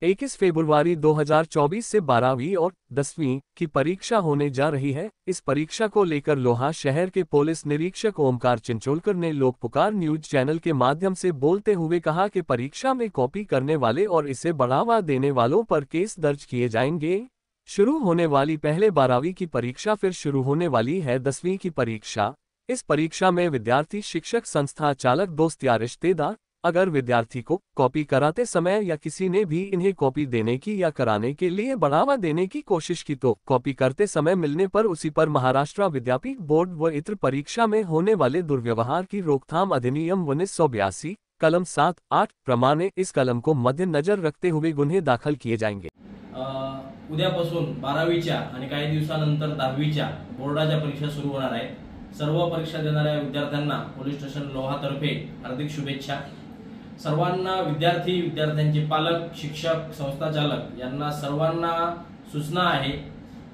इक्कीस फरवरी 2024 से 12वीं और 10वीं की परीक्षा होने जा रही है। इस परीक्षा को लेकर लोहा शहर के पुलिस निरीक्षक ओमकार चिंचोलकर ने लोक पुकार न्यूज चैनल के माध्यम से बोलते हुए कहा कि परीक्षा में कॉपी करने वाले और इसे बढ़ावा देने वालों पर केस दर्ज किए जाएंगे। शुरू होने वाली पहले 12वीं की परीक्षा, फिर शुरू होने वाली है 10वीं की परीक्षा। इस परीक्षा में विद्यार्थी, शिक्षक, संस्था चालक, दोस्त या रिश्तेदार अगर विद्यार्थी को कॉपी कराते समय या किसी ने भी इन्हें कॉपी देने की या कराने के लिए बढ़ावा देने की कोशिश की तो कॉपी करते समय मिलने पर उसी पर महाराष्ट्र विद्यापीठ बोर्ड व इतर परीक्षा में होने वाले दुर्व्यवहार की रोकथाम अधिनियम 1982 कलम 7-8 प्रमाणे इस कलम को मद्देनजर रखते हुए गुन्हे दाखल किए जाएंगे। उद्यापासून 12वीच्या आणि काही दिवसानंतर 10वीच्या बोर्डाच्या परीक्षा सुरू होणार आहेत। सर्व परीक्षा देणाऱ्या विद्यार्थ्यांना पोलीस स्टेशन लोहातर्फे हार्दिक शुभेच्छा। सर्वांना, विद्यार्थी, विद्यार्थ्यांचे पालक, शिक्षक, संस्था चालक यांना सर्वांना सूचना आहे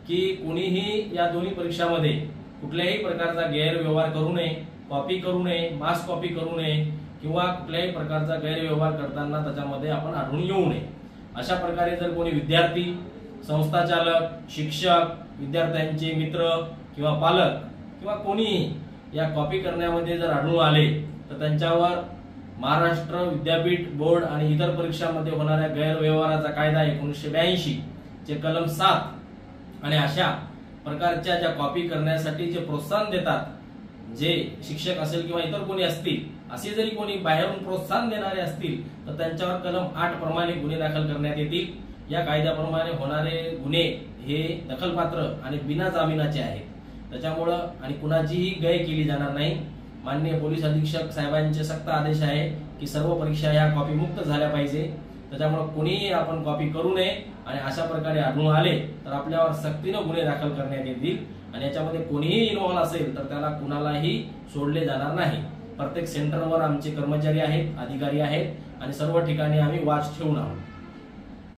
की कोणीही या दोन्ही परीक्षांमध्ये कुठल्याही प्रकारचा गैरव्यवहार करू नये, कॉपी करू नये, मास कॉपी करू नये किंवा कुठल्याही प्रकारचा गैरव्यवहार करताना त्याच्यामध्ये आपण आढळून येऊ नये। अशा प्रकारे जर कोणी विद्यार्थी, संस्था चालक, शिक्षक, विद्यार्थ्यांचे मित्र किंवा पालक किंवा कोणीही या कॉपी करण्यामध्ये जर आढळून आले तर त्यांच्यावर महाराष्ट्र विद्यापीठ बोर्ड आणि इतर परीक्षांमध्ये होणाऱ्या गैरव्यवहाराचा कायदा 1982 चे कलम 7 आणि अशा प्रकारच्या ज्या कॉपी करण्यासाठी जे प्रोत्साहन देतात, जे शिक्षक असेल किंवा इतर कोणी असतील, असे जरी कोणी बाहेरून प्रोत्साहन देणारे असतील तर त्यांच्यावर कलम 8 प्रमाणे गुन्हे दाखल करण्यात येतील। या कायद्याप्रमाणे होणारे गुन्हे हे दखलपात्र आणि बिना जामिनाचे आहेत। त्याच्यामुळे आणि कुणाचीही गय केली जाणार नाही। माननीय पोलीस अधीक्षक साहेबांचे सक्त आदेश आहे की सर्व परीक्षा ह्या कॉपी मुक्त झाल्या पाहिजे। त्याच्यामुळे कोणीही आपण कॉपी करू नये आणि अशा प्रकारे आढळून आले तर आपल्यावर सक्तीने गुन्हे दाखल करण्यात येतील आणि याच्यामध्ये कोणीही इन्व्हॉल्व असेल तर त्याला कुणालाही सोडले जाणार नाही। प्रत्येक सेंटरवर आमचे कर्मचारी आहेत, अधिकारी आहेत आणि सर्व ठिकाणी आम्ही वॉच ठेवून आहोत।